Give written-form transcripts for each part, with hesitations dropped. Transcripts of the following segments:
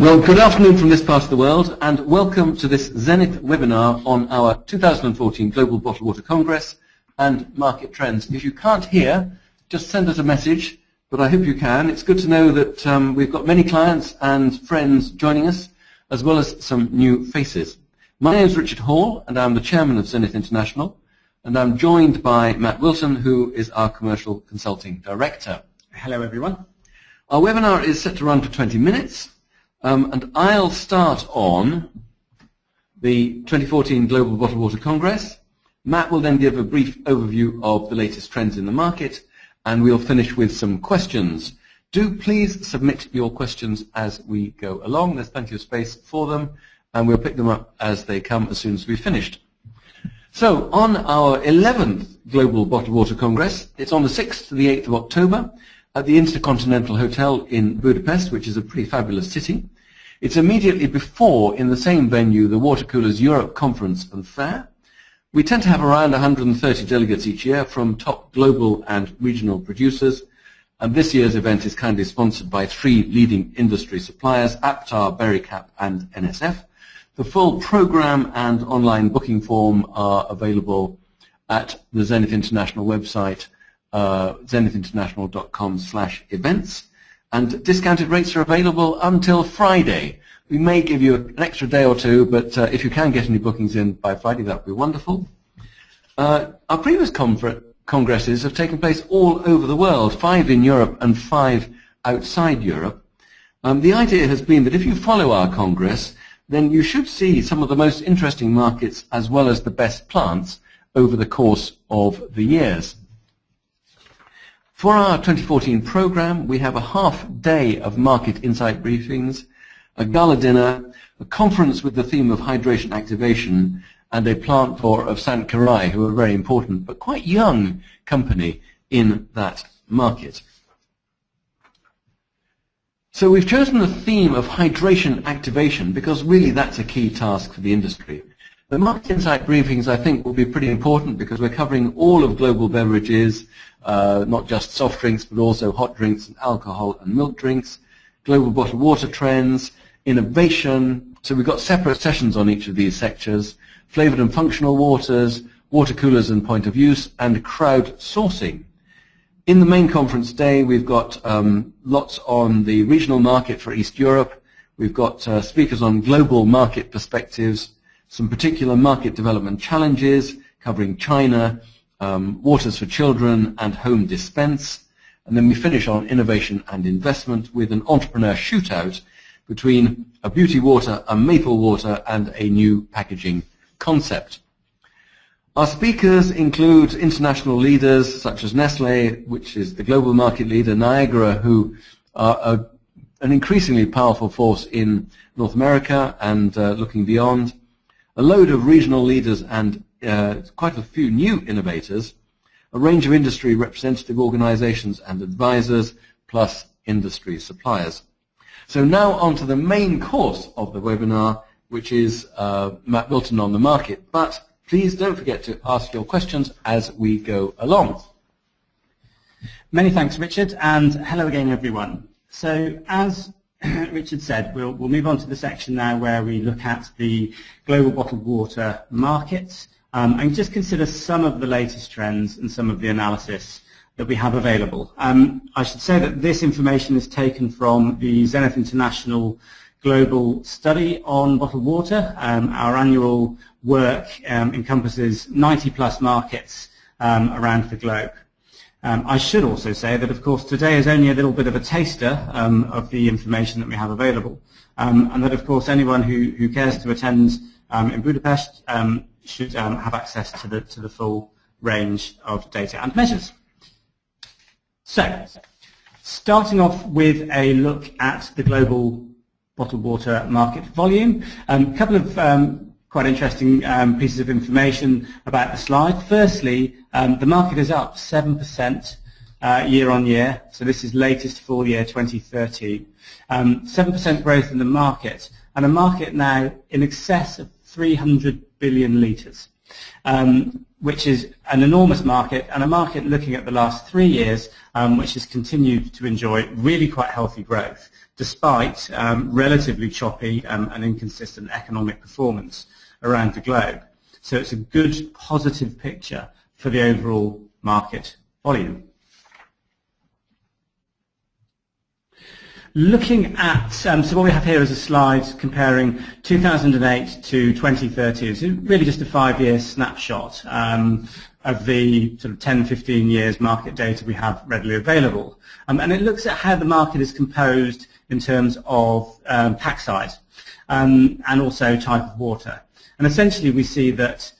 Well, good afternoon from this part of the world, and welcome to this Zenith webinar on our 2014 Global Bottled Water Congress and Market Trends. If you can't hear, just send us a message, but I hope you can. It's good to know that we've got many clients and friends joining us, as well as some new faces. My name is Richard Hall, and I'm the chairman of Zenith International, and I'm joined by Matt Wilson, who is our commercial consulting director. Hello, everyone. Our webinar is set to run for 20 minutes. And I'll start on the 2014 Global Bottled Water Congress. Matt will then give a brief overview of the latest trends in the market, and we'll finish with some questions. Do please submit your questions as we go along. There's plenty of space for them, and we'll pick them up as they come as soon as we've finished. So, on our 11th Global Bottled Water Congress, it's on the 6th to the 8th of October at the Intercontinental Hotel in Budapest, which is a pretty fabulous city. It's immediately before, in the same venue, the Water Coolers Europe Conference and Fair. We tend to have around 130 delegates each year from top global and regional producers, and this year's event is kindly sponsored by 3 leading industry suppliers, Aptar, Berrycap and NSF. The full program and online booking form are available at the Zenith International website, zenithinternational.com/events, and discounted rates are available until Friday. We may give you an extra day or two, but if you can get any bookings in by Friday, that would be wonderful. Our previous congresses have taken place all over the world, 5 in Europe and 5 outside Europe. The idea has been that if you follow our congress, then you should see some of the most interesting markets as well as the best plants over the course of the years. For our 2014 program, we have a half day of market insight briefings, a gala dinner, a conference with the theme of hydration activation, and a plant tour of Sant Carai, who are a very important but quite young company in that market. So we've chosen the theme of hydration activation because really that's a key task for the industry. The market insight briefings, I think, will be pretty important because we're covering all of global beverages, not just soft drinks, but also hot drinks and alcohol and milk drinks, global bottled water trends, innovation. So we've got separate sessions on each of these sectors, flavored and functional waters, water coolers and point of use, and crowdsourcing. In the main conference day, we've got lots on the regional market for East Europe. We've got speakers on global market perspectives, some particular market development challenges covering China, waters for children and home dispense. And then we finish on innovation and investment with an entrepreneur shootout between a beauty water, a maple water, and a new packaging concept. Our speakers include international leaders such as Nestlé, which is the global market leader, Niagara, who are an increasingly powerful force in North America and looking beyond, a load of regional leaders and quite a few new innovators, a range of industry representative organizations and advisors, plus industry suppliers. So now on to the main course of the webinar, which is Matt Wilson on the market. But please don't forget to ask your questions as we go along. Many thanks, Richard, and hello again, everyone. So as Richard said, we'll move on to the section now where we look at the global bottled water markets and just consider some of the latest trends and some of the analysis that we have available. I should say that this information is taken from the Zenith International Global Study on Bottled Water. Our annual work encompasses 90-plus markets around the globe. I should also say that, of course, today is only a little bit of a taster of the information that we have available, and that, of course, anyone who cares to attend in Budapest should have access to the full range of data and measures. So, starting off with a look at the global bottled water market volume, a couple of quite interesting pieces of information about the slide. Firstly, the market is up 7% year on year, so this is latest full year 2013. 7% growth in the market, and a market now in excess of 300 billion litres. which is an enormous market, and a market looking at the last 3 years, which has continued to enjoy really quite healthy growth, despite relatively choppy and inconsistent economic performance around the globe. So it's a good, positive picture for the overall market volume. Looking at, so what we have here is a slide comparing 2008 to 2013. It's really just a 5-year snapshot of the sort of 10, 15 years market data we have readily available. And it looks at how the market is composed in terms of pack size and also type of water. And essentially we see that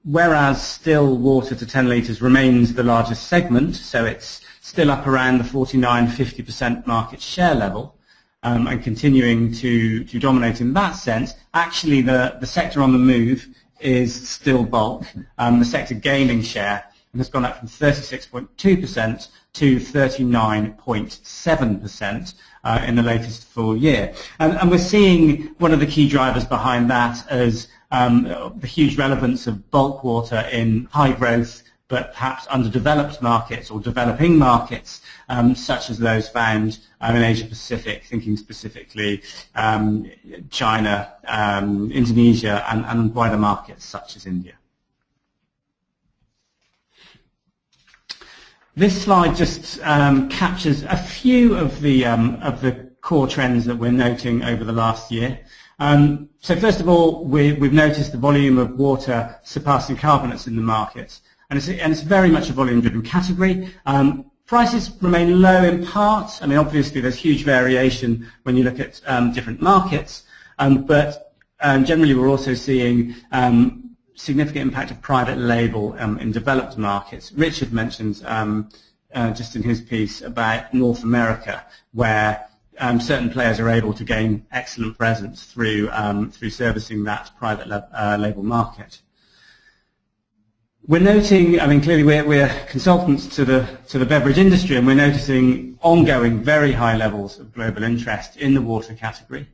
whereas still water to 10 litres remains the largest segment, so it's still up around the 49–50% market share level, and continuing to dominate in that sense, actually the sector on the move is still bulk, the sector gaining share, and has gone up from 36.2% to 39.7% in the latest full year. And we're seeing one of the key drivers behind that as the huge relevance of bulk water in high growth but perhaps underdeveloped markets or developing markets, such as those found in Asia Pacific, thinking specifically China, Indonesia, and wider markets such as India. This slide just captures a few of the core trends that we're noting over the last year. So first of all, we've noticed the volume of water surpassing carbonates in the market. And it's very much a volume-driven category. Prices remain low in part. I mean, obviously, there's huge variation when you look at different markets, but generally, we're also seeing significant impact of private label in developed markets. Richard mentions just in his piece about North America, where certain players are able to gain excellent presence through servicing that private label market. We're noting, I mean, clearly we're consultants to the beverage industry, and we're noticing ongoing very high levels of global interest in the water category.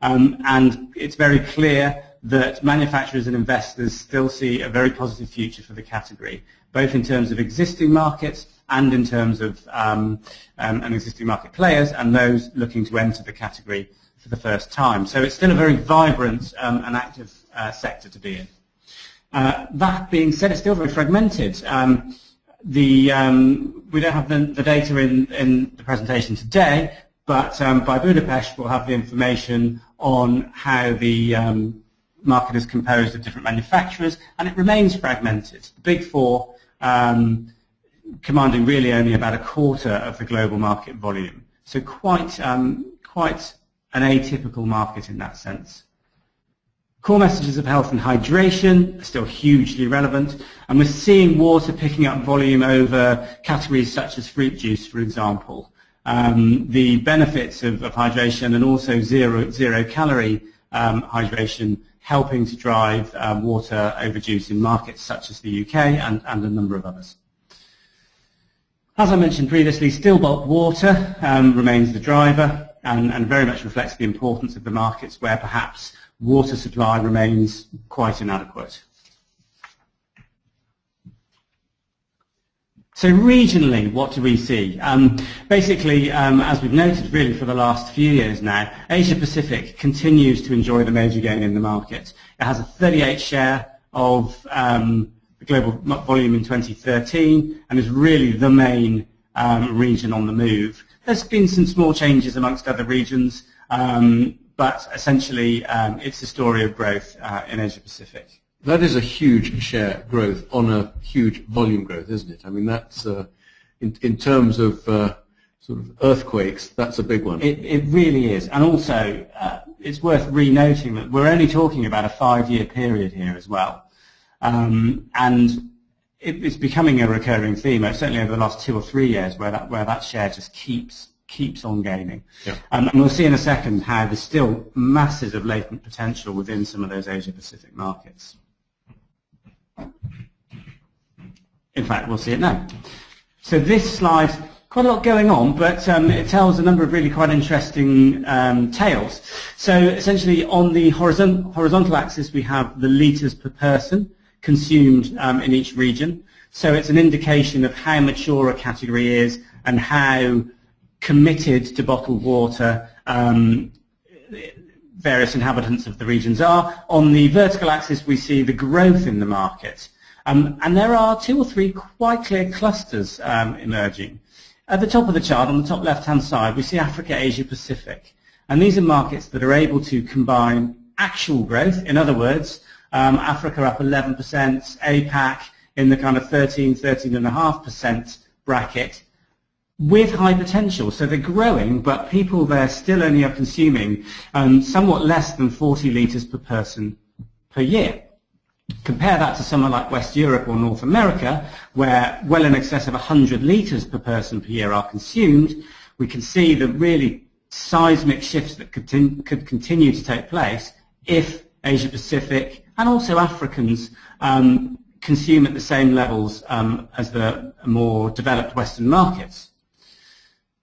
And it's very clear that manufacturers and investors still see a very positive future for the category, both in terms of existing markets and in terms of existing market players and those looking to enter the category for the first time. So it's still a very vibrant and active sector to be in. That being said, it's still very fragmented. We don't have the data in the presentation today, but by Budapest we'll have the information on how the market is composed of different manufacturers, and it remains fragmented. The big four commanding really only about a quarter of the global market volume. So quite an atypical market in that sense. Core messages of health and hydration are still hugely relevant, and we're seeing water picking up volume over categories such as fruit juice, for example. The benefits of hydration and also zero-calorie hydration helping to drive water over juice in markets such as the UK and a number of others. As I mentioned previously, still bulk water remains the driver and very much reflects the importance of the markets where perhaps water supply remains quite inadequate. So regionally, what do we see? Basically, as we've noted really for the last few years now, Asia Pacific continues to enjoy the major gain in the market. It has a 38% share of the global volume in 2013 and is really the main region on the move. There's been some small changes amongst other regions, but essentially it's a story of growth in Asia Pacific. That is a huge share growth on a huge volume growth, isn't it? I mean, that's in terms of sort of earthquakes, that's a big one. It really is, and also it's worth re-noting that we're only talking about a 5-year period here as well, and it's becoming a recurring theme. Certainly over the last 2 or 3 years, where that share just keeps on gaining. Yeah. And we'll see in a second how there's still masses of latent potential within some of those Asia Pacific markets. In fact, we'll see it now. So this slide quite a lot going on, but it tells a number of really quite interesting tales. So essentially on the horizontal axis we have the litres per person consumed in each region. So it's an indication of how mature a category is and how committed to bottled water various inhabitants of the regions are. On the vertical axis we see the growth in the market. And there are 2 or 3 quite clear clusters emerging. At the top of the chart, on the top left-hand side, we see Africa, Asia, Pacific. And these are markets that are able to combine actual growth. In other words, Africa up 11%, APAC in the kind of 13.5% bracket, with high potential. So they're growing, but people there still only are consuming somewhat less than 40 litres per person per year. Compare that to somewhere like West Europe or North America, where well in excess of 100 litres per person per year are consumed. We can see the really seismic shifts that could continue to take place if Asia Pacific and also Africans consume at the same levels as the more developed Western markets.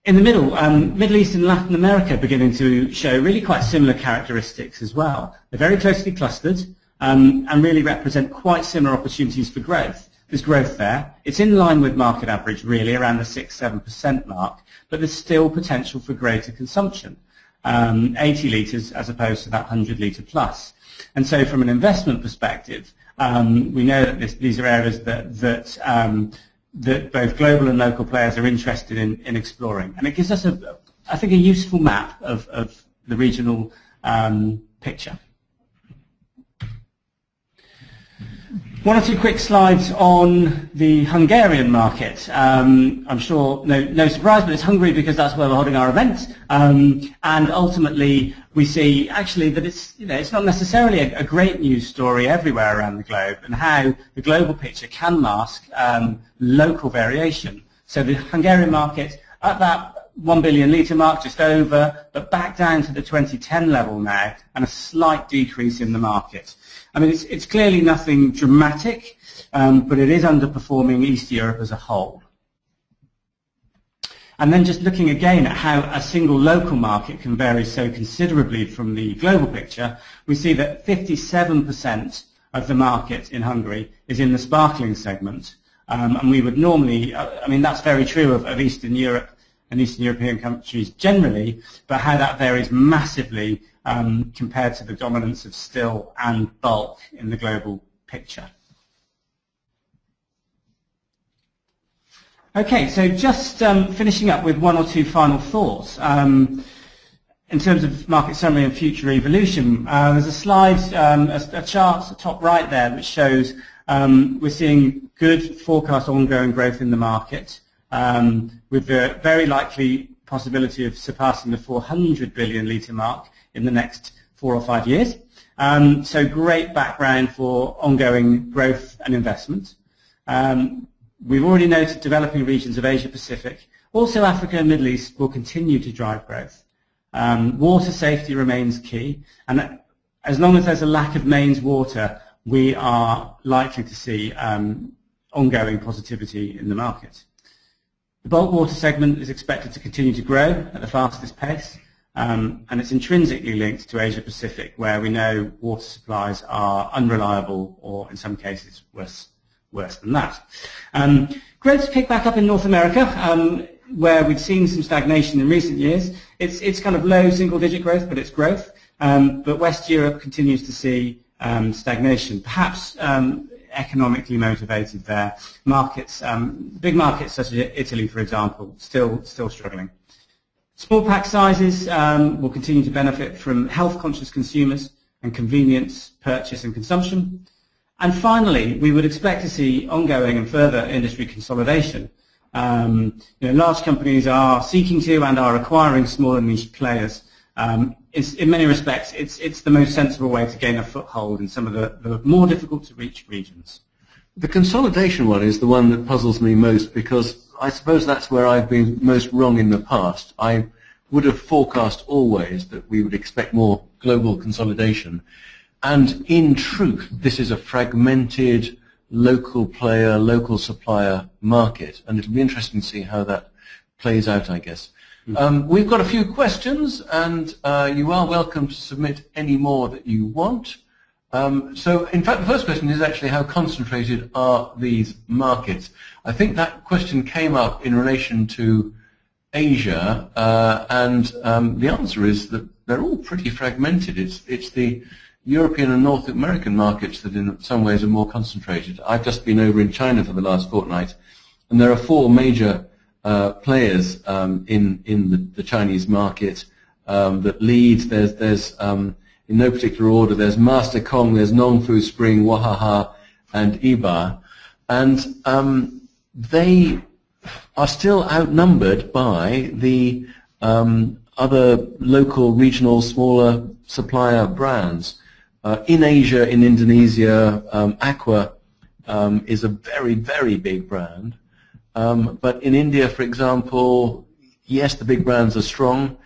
In the middle, Middle East and Latin America beginning to show really quite similar characteristics as well. They're very closely clustered and really represent quite similar opportunities for growth. There's growth there. It's in line with market average, really, around the 6-7% mark, but there's still potential for greater consumption, 80 litres as opposed to that 100 litre plus. And so from an investment perspective, we know that these are areas that both global and local players are interested in exploring. And it gives us, I think, a useful map of the regional picture. One or two quick slides on the Hungarian market. I'm sure no surprise, but it's Hungary because that's where we're holding our event. And ultimately, we see actually that it's not necessarily a great news story everywhere around the globe, and how the global picture can mask local variation. So the Hungarian market at that 1 billion litre mark, just over, but back down to the 2010 level now, and a slight decrease in the market. I mean, it's clearly nothing dramatic, but it is underperforming East Europe as a whole. And then just looking again at how a single local market can vary so considerably from the global picture, we see that 57% of the market in Hungary is in the sparkling segment. And we would normally, I mean, that's very true of Eastern Europe and Eastern European countries generally, but how that varies massively compared to the dominance of still and bulk in the global picture. Okay, so just finishing up with one or two final thoughts. In terms of market summary and future evolution, there's a slide, a chart at the top right there, which shows we're seeing good forecast ongoing growth in the market, with the very likely possibility of surpassing the 400 billion litre mark in the next 4 or 5 years. So great background for ongoing growth and investment. We've already noted developing regions of Asia Pacific. Also Africa and Middle East will continue to drive growth. Water safety remains key, and as long as there's a lack of mains water, we are likely to see ongoing positivity in the market. The bulk water segment is expected to continue to grow at the fastest pace, and it's intrinsically linked to Asia Pacific, where we know water supplies are unreliable, or in some cases worse than that. Growth's picked back up in North America, where we've seen some stagnation in recent years. It's kind of low single-digit growth, but it's growth. But West Europe continues to see stagnation, perhaps economically motivated there. Markets, big markets such as Italy, for example, still struggling. Small pack sizes will continue to benefit from health-conscious consumers and convenience, purchase and consumption. And finally, we would expect to see ongoing and further industry consolidation. Large companies are seeking to and are acquiring smaller niche players. In many respects, it's the most sensible way to gain a foothold in some of the more difficult to reach regions. The consolidation one is the one that puzzles me most, because I suppose that's where I've been most wrong in the past. I would have forecast always that we would expect more global consolidation. And in truth, this is a fragmented local player, local supplier market, and it'll be interesting to see how that plays out, I guess. We've got a few questions, and you are welcome to submit any more that you want. So, in fact, the first question is actually how concentrated are these markets? I think that question came up in relation to Asia, and the answer is that they're all pretty fragmented. It's the European and North American markets that in some ways are more concentrated. I've just been over in China for the last fortnight, and there are 4 major players in the Chinese market that lead. There's in no particular order, there's Master Kong, there's Nongfu Spring, Wahaha, and Iba. And they are still outnumbered by the other local, regional, smaller supplier brands. In Asia, in Indonesia, Aqua is a very, very big brand. But in India, for example, yes, the big brands are strong,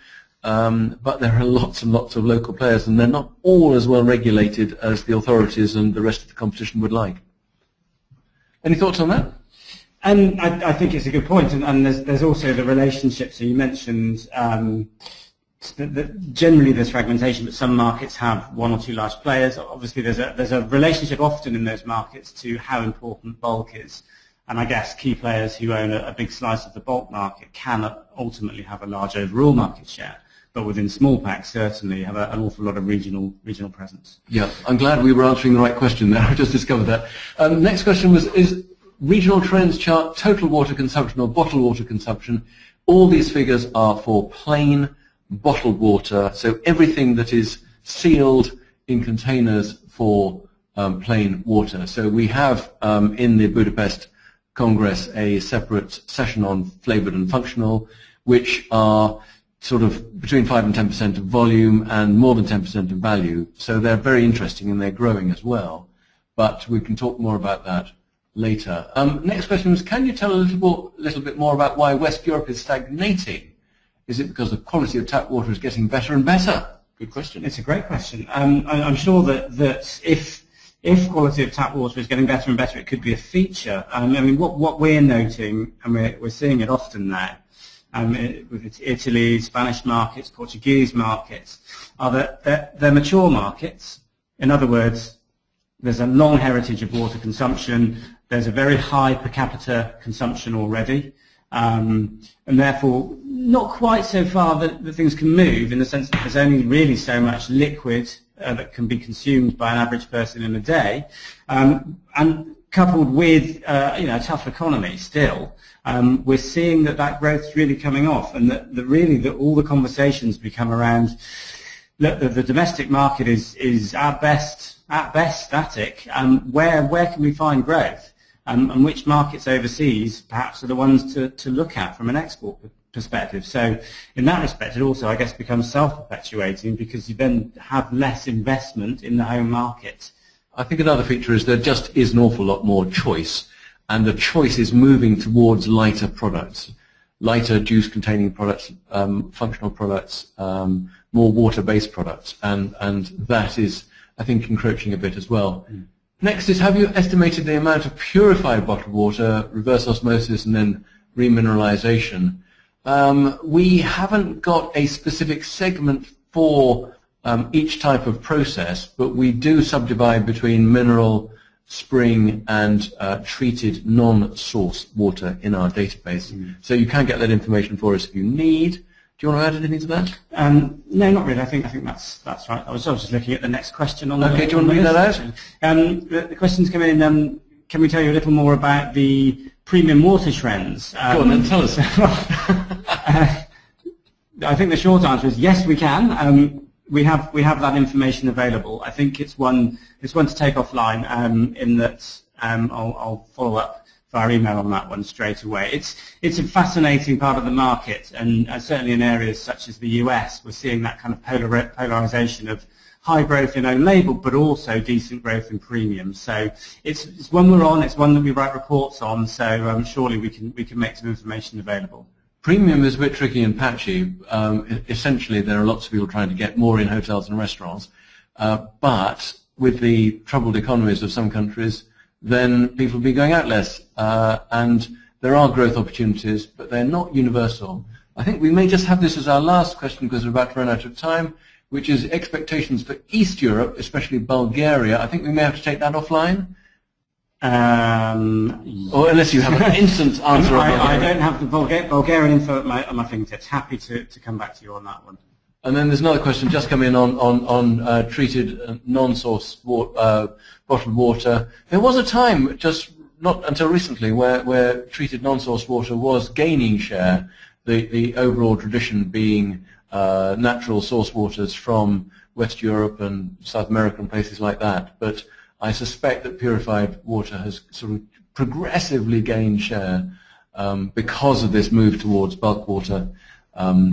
but there are lots and lots of local players, and they're not all as well regulated as the authorities and the rest of the competition would like. Any thoughts on that? And I think it's a good point, and there's also the relationship. So you mentioned that generally there's fragmentation, but some markets have 1 or 2 large players. Obviously, there's a relationship often in those markets to how important bulk is. And I guess key players who own a big slice of the bulk market can ultimately have a large overall market share, but within small packs certainly have an awful lot of regional presence. Yeah, I'm glad we were answering the right question there. I just discovered that. Next question was, is regional trends chart total water consumption or bottled water consumption? All these figures are for plain bottled water, so everything that is sealed in containers for plain water. So we have in the Budapest Congress a separate session on flavored and functional, which are sort of between 5 and 10% of volume and more than 10% of value. So they're very interesting and they're growing as well. But we can talk more about that later. Next question is, can you tell a little bit more about why West Europe is stagnating? Is it because the quality of tap water is getting better and better? Good question. It's a great question. I'm sure that if quality of tap water is getting better and better, it could be a feature. I mean, what we're noting, and we're seeing it often now, with Italy, Spanish markets, Portuguese markets, are that they're mature markets. In other words, there's a long heritage of water consumption. There's a very high per capita consumption already, and therefore not quite so far that things can move in the sense that there's only really so much liquid that can be consumed by an average person in a day, and coupled with a tough economy still, we're seeing that growth is really coming off, and that all the conversations become around the domestic market is at best static. Where can we find growth, and which markets overseas perhaps are the ones to look at from an export perspective. So in that respect, it also, I guess, becomes self-perpetuating because you then have less investment in the home market. I think another feature is there just is an awful lot more choice, and the choice is moving towards lighter products, lighter juice-containing products, functional products, more water-based products, and that is, I think, encroaching a bit as well. Next is, have you estimated the amount of purified bottled water, reverse osmosis, and then remineralization? We haven't got a specific segment for each type of process, but we do subdivide between mineral, spring, and treated non-source water in our database. So you can get that information for us if you need. Do you want to add anything to that? No, not really. I think that's right. I was just looking at the next question on. Okay, do you want to read that out? The questions come in. Can we tell you a little more about the premium water trends? Go on then, tell us. I think the short answer is yes, we can. We have that information available. I think it's one to take offline. In that, I'll follow up via email on that one straight away. It's a fascinating part of the market, and certainly in areas such as the US, we're seeing that kind of polarization of high growth in own label, but also decent growth in premium. So it's one we're on. It's one that we write reports on. So surely we can make some information available. Premium is a bit tricky and patchy. Essentially, there are lots of people trying to get more in hotels and restaurants, but with the troubled economies of some countries, then people will be going out less, and there are growth opportunities, but they're not universal. I think we may just have this as our last question because we're about to run out of time, which is expectations for East Europe, especially Bulgaria. I think we may have to take that offline. Or unless you have an instant answer. I don't have the Bulgarian info at my fingertips. Happy to come back to you on that one. And then there's another question just come in on treated non-source bottled water. There was a time, just not until recently, where treated non-source water was gaining share, the overall tradition being natural source waters from West Europe and South America and places like that. But I suspect that purified water has sort of progressively gained share because of this move towards bulk water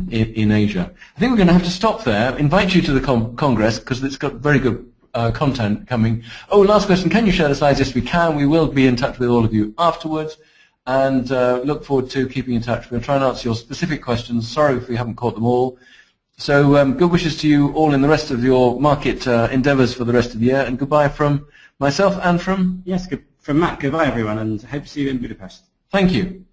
in Asia. I think we're going to have to stop there. Invite you to the Congress because it's got very good content coming. Oh, last question. Can you share the slides? Yes, we can. We will be in touch with all of you afterwards and look forward to keeping in touch. We'll try and answer your specific questions. Sorry if we haven't caught them all. So good wishes to you all in the rest of your market endeavours for the rest of the year, and goodbye from myself and from... Yes, from Matt. Goodbye, everyone, and hope to see you in Budapest. Thank you.